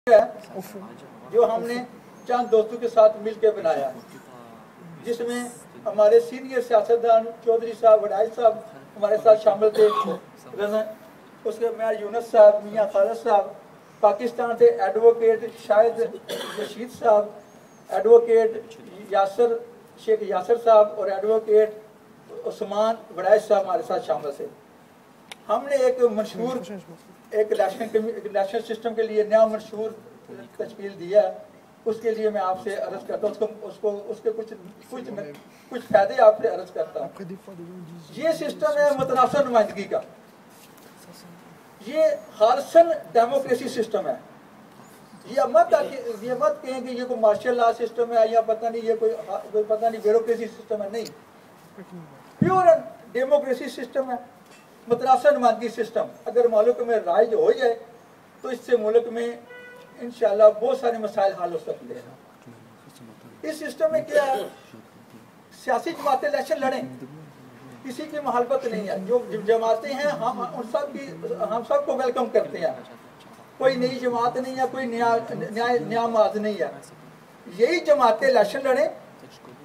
जो हमने चंद दोस्तों के साथ मिलकर बनाया, जिसमें हमारे सीनियर सियासतदान चौधरी साहब, वडाई साहब हमारे साथ शामिल थे, उसके मैं यूनुस साहब, मियाँ खालिद साहब, पाकिस्तान से एडवोकेट शाहिद रशीद साहब, एडवोकेट यासर शेख यासर साहब और एडवोकेट उस्मान वडाई साहब हमारे साथ शामिल थे। हमने एक मशहूर एक इलेक्शन सिस्टम के लिए नया मशहूर तश्कील दिया। उसके लिए मैं आपसे अर्ज करता हूँ, उसको उसके कुछ फायदे आपसे अर्ज करता हूँ। ये सिस्टम है मुतनासिब नुमाइंदगी का, ये खालसन डेमोक्रेसी सिस्टम है। ये मत कहें कि ये कोई मार्शल लॉ सिस्टम है या पता नहीं ये कोई पता नहीं ब्यूरोक्रेसी सिस्टम है, नहीं, प्योर डेमोक्रेसी सिस्टम है, मुतनासिब नुमाइंदगी सिस्टम। अगर मुल्क में राइज हो जाए तो इससे मुल्क में इंशाल्लाह बहुत सारे मसाइल हल हो सकते हैं। इस सिस्टम में क्या है, सियासी जमातें इलेक्शन लड़ें, किसी की मुखालफत नहीं है। जो जमातें हैं हम सबको वेलकम करते हैं। कोई नई जमात नहीं है, कोई नया माज नहीं है। यही जमातें इलेक्शन लड़ें,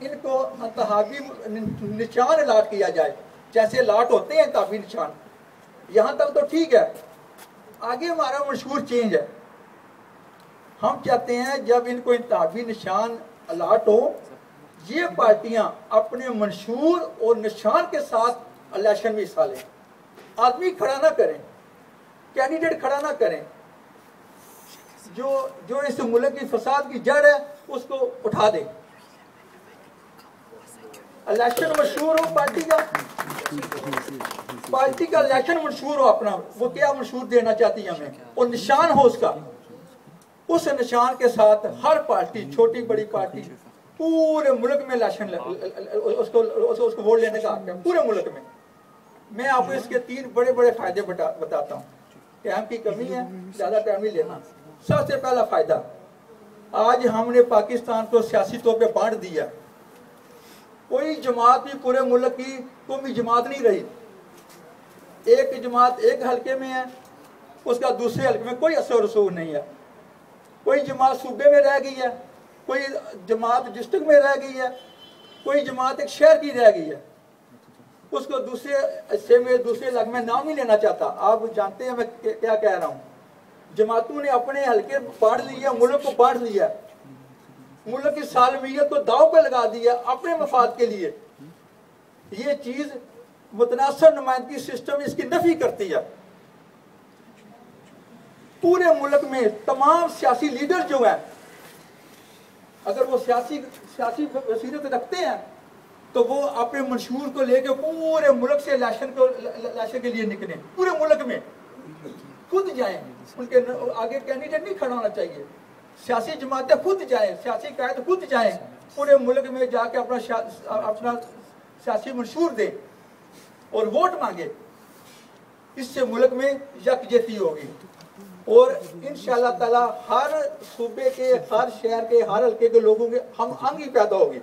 इनको इंतखाबी निशान अलाट किया जाए, जैसे अलाट होते हैं इंतखाबी निशान। यहाँ तक तो ठीक है, आगे हमारा मशहूर चेंज है। हम चाहते हैं जब इनको इंतखाबी निशान अलाट हो, ये पार्टियां अपने मंशूर और निशान के साथ इलेक्शन में हिस्सा लें। आदमी खड़ा ना करें, कैंडिडेट खड़ा ना करें। जो इस मुल्क की फसाद की जड़ है उसको उठा दें। इलेक्शन मशहूर हो पार्टी का इलेक्शन मशहूर हो अपना, वो क्या मशहूर देना चाहती है हमें, और निशान हो उसका। उस निशान के साथ हर पार्टी, छोटी बड़ी पार्टी, पूरे मुल्क में इलेक्शन उसको वोट लेने का हक है, पूरे मुल्क में। मैं आपको इसके 3 बड़े बड़े फायदे बताता हूँ। टाइम की कमी है, ज्यादा टाइम नहीं लेना। सबसे पहला फायदा, आज हमने पाकिस्तान को सियासी तौर पे बांट दिया। कोई जमात भी पूरे मुल्क की कोई जमात नहीं रही। एक जमात एक हल्के में है, उसका दूसरे हल्के में कोई असर रसूख नहीं है। कोई जमात सूबे में रह गई है, कोई जमात डिस्ट्रिक्ट में रह गई है, कोई जमात एक शहर की रह गई है। उसको दूसरे इलाके में नाम नहीं लेना चाहता। आप जानते हैं मैं क्या कह रहा हूँ। जमातों ने अपने हल्के बांट लिया, मुल्क को बांट लिया, मुल्क की सालमियत को दाव पे लगा दिया अपने मफाद के लिए। ये चीज मुतनासिब नुमाइंदगी सिस्टम इसकी नफी करती है। पूरे मुल्क में तमाम सियासी लीडर जो हैं, अगर वो सियासी बसीरत रखते हैं तो वो अपने मंशूर को लेकर पूरे मुल्क से इलेक्शन के लिए निकले। पूरे मुल्क में खुद जाएं, उनके आगे कैंडिडेट नहीं खड़ा होना चाहिए। सियासी जमातें खुद जाएं, सियासी कायद खुद जाएं, पूरे मुल्क में जाके अपना सियासी मंशूर दें और वोट मांगे। इससे मुल्क में यकजहती होगी और इंशाअल्लाह ताला हर सूबे के, हर शहर के, हर हल्के के लोगों के हम अंग ही पैदा होगी।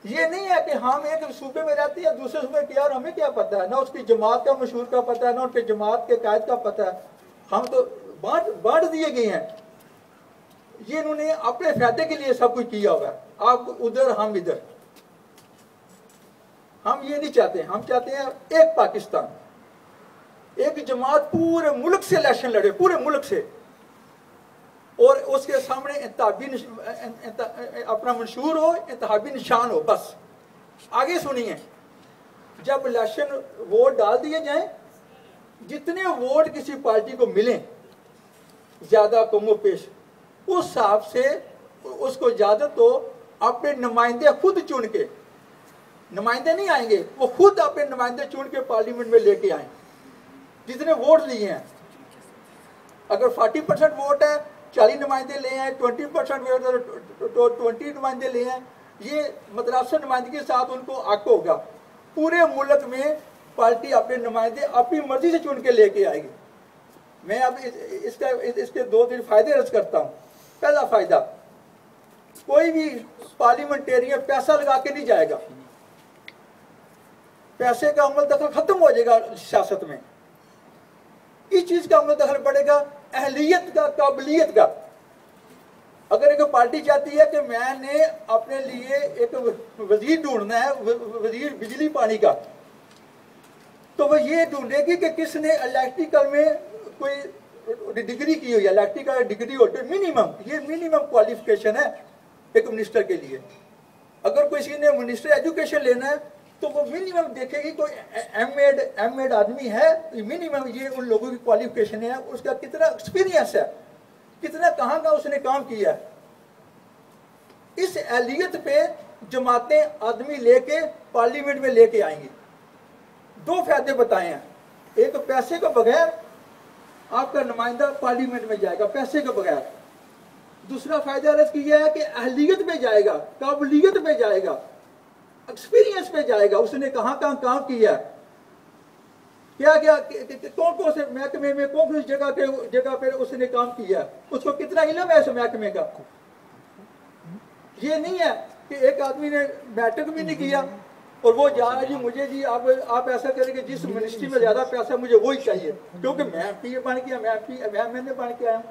ये नहीं है कि हम एक सूबे में रहते हैं, दूसरे सूबे के यार हमें क्या पता है, ना उसकी जमात का मशहूर का पता है, ना उसके जमात के कायद का पता है। हम तो बांट दिए गए हैं। ये इन्होंने अपने फायदे के लिए सब कुछ किया हुआ है। आप उधर, हम इधर। हम ये नहीं चाहते। हम चाहते हैं एक पाकिस्तान, एक जमात पूरे मुल्क से इलेक्शन लड़े, पूरे मुल्क से, और उसके सामने अपना मंशूर हो, इंतखाबी निशान हो। बस आगे सुनिए, जब इलेक्शन वोट डाल दिए जाएं, जितने वोट किसी पार्टी को मिले, ज्यादा कमो पेश, उस हिसाब से उसको ज्यादा तो अपने नुमाइंदे खुद चुन के, नुमाइंदे नहीं आएंगे, वो खुद अपने नुमाइंदे चुन के पार्लियामेंट में लेके आए जितने वोट लिए हैं। अगर 40% वोट है, 40 नुमाइंदे ले आए, 20% वोट तो 20 नुमाइंदे ले आए। ये मुतनासिब नुमाइंदगी के साथ उनको हक होगा। पूरे मुल्क में पार्टी अपने नुमाइंदे अपनी मर्जी से चुन के लेके आएगी। मैं अब इसके 2-3 फायदे अर्ज करता हूँ। पहला फायदा, कोई भी पार्लियामेंटेरियन पैसा लगा के नहीं जाएगा। पैसे का अमल दखल खत्म हो जाएगा सियासत में। इस चीज का अमल दखल पड़ेगा अहलियत का, काबिलियत का। अगर एक पार्टी चाहती है कि मैंने अपने लिए एक वजीर ढूंढना है, वजीर बिजली पानी का, तो वह ये ढूंढेगी कि किसने इलेक्ट्रिकल में कोई डिग्री की हुई है, इलेक्ट्रिकल डिग्री होती है मिनिमम, ये मिनिमम क्वालिफिकेशन है एक मिनिस्टर के लिए। अगर किसी ने मिनिस्टर एजुकेशन लेना है तो वो मिनिमम देखेगी कोई एमएड आदमी है, मिनिमम ये उन लोगों की क्वालिफिकेशन है, उसका कितना एक्सपीरियंस है, कितना कहाँ का उसने काम किया है। इस अहलियत पे जमातें आदमी लेके पार्लियामेंट में लेके आएंगी। दो फायदे बताए हैं, एक पैसे के बगैर आपका नुमाइंदा पार्लियामेंट में जाएगा, पैसे के बगैर। दूसरा फायदा अर्ज किया है कि अहलियत पे जाएगा, काबिलियत पे जाएगा, एक्सपीरियंस पे जाएगा, उसने कहाँ कहाँ काम किया, क्या क्या कौन कौन से महकमे में कौन कौन जगह पे उसने काम किया, उसको कितना इल्म है उस महकमे का। ये नहीं है कि एक आदमी ने मैट्रिक भी नहीं किया और वो जा रहा है जी मुझे जी आप ऐसा करेंगे जिस मिनिस्ट्री में ज्यादा पैसा मुझे वही चाहिए, क्योंकि मैं पीए बन गया, मैंने बन के आया।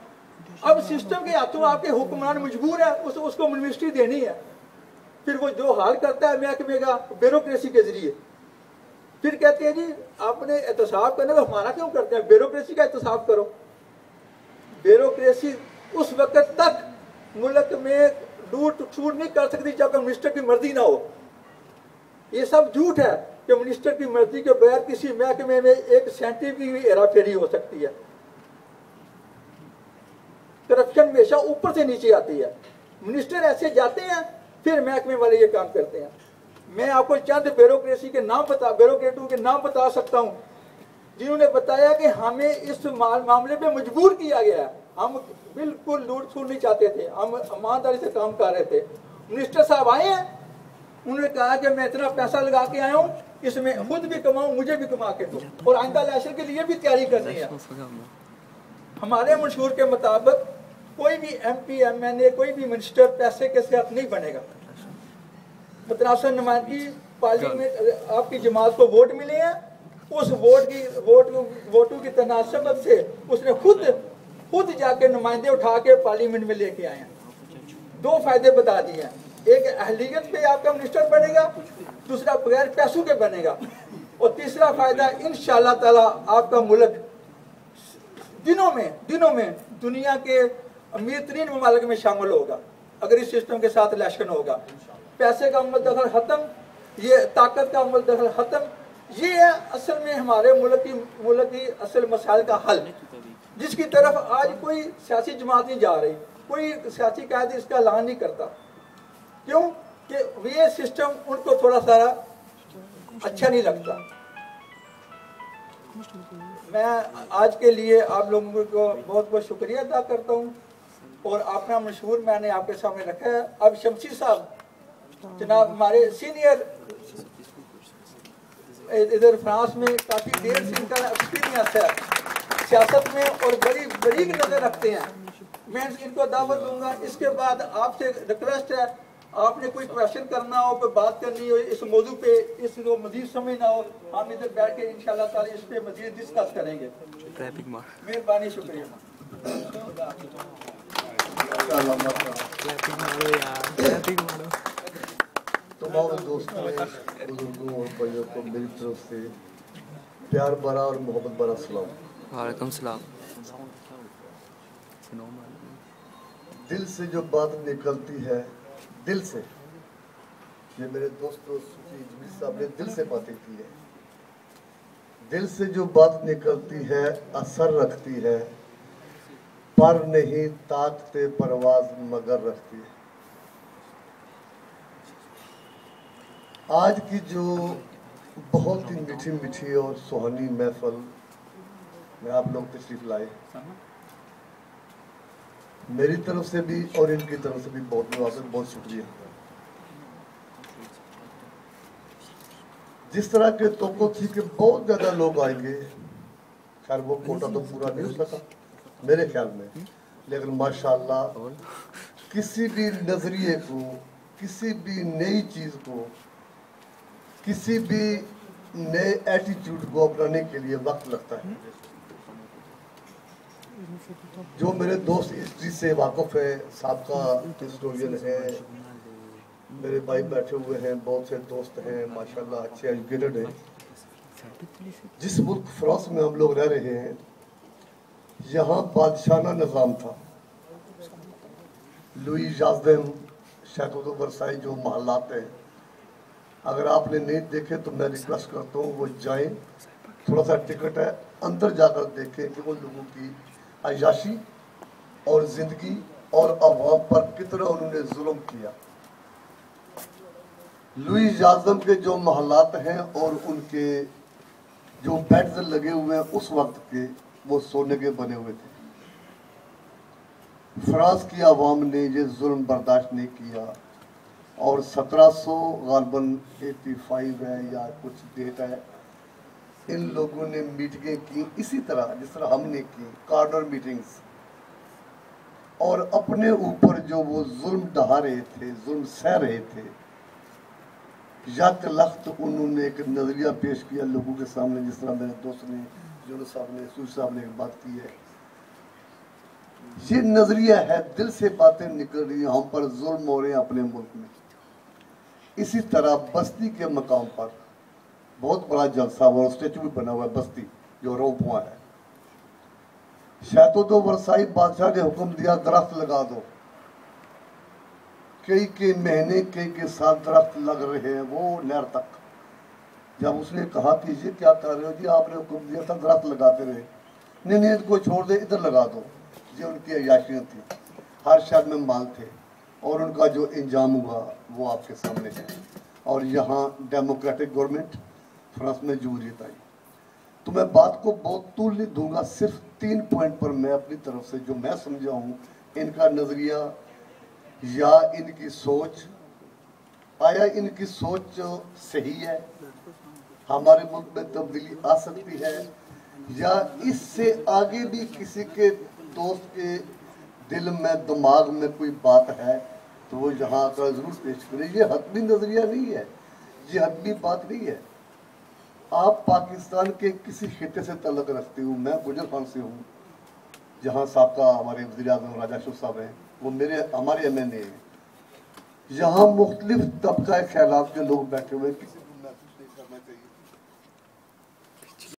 अब सिस्टम के हाथों आपके हुक्मरान मजबूर है उसको मिनिस्ट्री देनी है, फिर वो जो हाल करता है महकमे का ब्यूरोक्रेसी के जरिए, फिर कहते हैं जी आपने एहतसाब करना, तो हमारा क्यों करते हैं, ब्यूरोक्रेसी का एहतसाब करो। ब्यूरोक्रेसी उस वक्त तक मुल्क में लूट छूट नहीं कर सकती जब तक मिनिस्टर की मर्जी ना हो। ये सब झूठ है कि मिनिस्टर की मर्जी के बगैर किसी महकमे में एक सेंटी की भी हेराफेरी हो सकती है। करप्शन हमेशा ऊपर से नीचे आती है, मिनिस्टर ऐसे जाते हैं फिर महकमे वाले ये काम करते हैं। मैं आपको चंद ब्यूरोक्रेटों के नाम बता सकता हूं जिन्होंने बताया कि हमें इस मामले पे मजबूर किया गया है, हम बिल्कुल लूट छूट नहीं चाहते थे, हम ईमानदारी से काम कर रहे थे। मिनिस्टर साहब आए हैं, उन्होंने कहा कि मैं इतना पैसा लगा के आया हूँ, इसमें खुद भी कमाऊं, मुझे भी कमा के दो, और आइंदा इलेक्शन के लिए भी तैयारी करनी है। हमारे मंशूर के मुताबिक कोई भी MP MNA कोई भी मिनिस्टर पैसे के साथ नहीं बनेगा। मुतनासिब नुमाइंदगी पार्लियामेंट आपकी जमात को वोट मिले हैं, उस वोटों की तनासबत से उसने खुद जाके नुमाइंदे उठा के पार्लियामेंट में लेके आए हैं। दो फायदे बता दिए हैं, एक अहलियत पे आपका मिनिस्टर बनेगा, दूसरा बगैर पैसों के बनेगा, और तीसरा फायदा इंशाअल्लाह ताला आपका मुल्क दिनों में दुनिया के अमीर तरीन ममालिक में शामिल होगा अगर इस सिस्टम के साथ इलेक्शन होगा। पैसे का अमल दखल खत्म, ये ताकत का अमल दखल खत्म, ये है असल में हमारे मुल्क की असल मसाइल का हल, जिसकी तरफ आज कोई सियासी जमात नहीं जा रही, कोई सियासी कायदे इसका ऐलान नहीं करता। क्यों कि ये सिस्टम उनको थोड़ा सा अच्छा नहीं लगता। मैं आज के लिए आप लोगों को बहुत बहुत शुक्रिया अदा करता हूँ, और अपना मशहूर मैंने आपके सामने रखा है। अब शमसी साहब जनाब हमारे सीनियर इधर फ्रांस में काफ़ी देर से इनका एक्सपीरियंस है सियासत में और बड़ी बरीक नज़र रखते हैं, मैं इनको दावत दूंगा। इसके बाद आपसे रिक्वेस्ट है, आपने कोई क्वेश्चन करना हो, कोई बात करनी हो इस मौजू पे, इसको मजीद समझना हो, हम इधर बैठ के इंशाल्लाह ताला इस पे मजीद डिस्कस करेंगे। मेहरबानी, शुक्रिया। तमाम दोस्तों बुजुर्गों और भाइयों को मेरी तरफ से प्यार भरा और मोहब्बत भरा सलाम। वालेकुम सलाम। दिल से जो बात निकलती है, दिल से, ये मेरे दोस्तों सूफी इजमी साहब ने दिल से बातें की है। दिल से जो बात निकलती है असर रखती है, पर नहीं ताकते परवाज मगर रखती है। आज की जो बहुत ही मीठी मीठी और सुहानी महफिल में आप लोग तशरीफ लाए, मेरी तरफ से भी और इनकी तरफ से भी बहुत बहुत शुक्रिया। जिस तरह के तोको थी कि बहुत ज्यादा लोग आएंगे, खैर वो कोटा तो पूरा नहीं हो सका मेरे ख्याल में, लेकिन माशाअल्लाह किसी भी नजरिए को, किसी भी नई चीज को, किसी भी नए एटीट्यूड को अपनाने के लिए वक्त लगता है। जो मेरे दोस्त हिस्ट्री से वाकिफ है, साबका हिस्टोरियन है, मेरे भाई बैठे हुए हैं, बहुत से दोस्त हैं माशाल्लाह, अच्छे एजुकेटेड हैं। जिस मुल्क फ्रांस में हम लोग रह रहे हैं, यहाँ बादशाहाना निज़ाम था। लुई जाज़देम, शैतो दो वर्साई जो महलात हैं, अगर आपने नहीं देखे तो मैं रिक्वेस्ट करता हूँ वो जाएं, थोड़ा सा टिकट है, अंदर जाकर देखें कि उन लोगों की अय्याशी और ज़िंदगी और अवाम पर कितना उन्होंने जुल्म किया। लुई जाज़देम के जो महलात हैं और उनके जो बेड्स लगे हुए हैं उस वक्त के, वो सोने के बने हुए थे। फ्रांस की आवाम ने ये जुल्म बर्दाश्त नहीं किया और 1700 गालबन 85 है या कुछ डेट है, इन लोगों ने मीटिंगें की इसी तरह जिस तरह हमने की, कॉर्नर मीटिंग्स, और अपने ऊपर जो वो जुल्म ढहा रहे थे, जुल्म सह रहे थे, यक लख्त उन्होंने एक नज़रिया पेश किया लोगों के सामने, जिस तरह मेरे दोस्त ने, यूनुस साहब ने, सूज साहब ने एक बात की है। ये नज़रिया है, दिल से बातें निकल रही हैं, हम पर जुल्म हो रहे हैं अपने मुल्क में। इसी तरह बस्ती के मकाम पर बहुत बड़ा जलसा और स्टेचू भी बना हुआ है, बस्ती जो रोपुआ है। शैतो दो वर्साई बादशाह ने हुक्म दिया दरख्त लगा दो, कई के महीने कई के साथ दरख्त लग रहे हैं वो नहर तक। जब उसने कहा कि ये क्या कर रहे हो जी, आपने हुक्म दिया था दरख्त लगाते रहे, नहीं नहीं इनको छोड़ दे, इधर लगा दो। ये उनकी अय्याशियाँ थी, हर शहर में माल थे और उनका जो इंजाम हुआ वो आपके सामने है। और यहाँ डेमोक्रेटिक गवर्नमेंट फ्रांस में जमहूरियत आई। तो मैं बात को बहुत तूल नहीं दूंगा, सिर्फ 3 पॉइंट पर मैं अपनी तरफ से जो मैं समझा हूँ, इनका नज़रिया या इनकी सोच, आया इनकी सोच सही है, हमारे मुल्क में तब्दीली आ सकती है, या इससे आगे भी किसी के दोस्त के दिल में दिमाग में कोई बात है तो वो यहाँ आकर जरूर पेश करें। ये हतमी नज़रिया नहीं है, ये हतमी बात नहीं है। आप पाकिस्तान के किसी खिते से तल्लुक़ रखते हो, मैं गुजर खान से हूँ, जहाँ साबका हमारे वज़ीर आज़म राजा अशरफ साहब हैं, वो हमारे MNA हैं। यहाँ मुख्तलिफ तबका ख़यालात के लोग बैठे हुए, किसी को महसूस नहीं करना चाहिए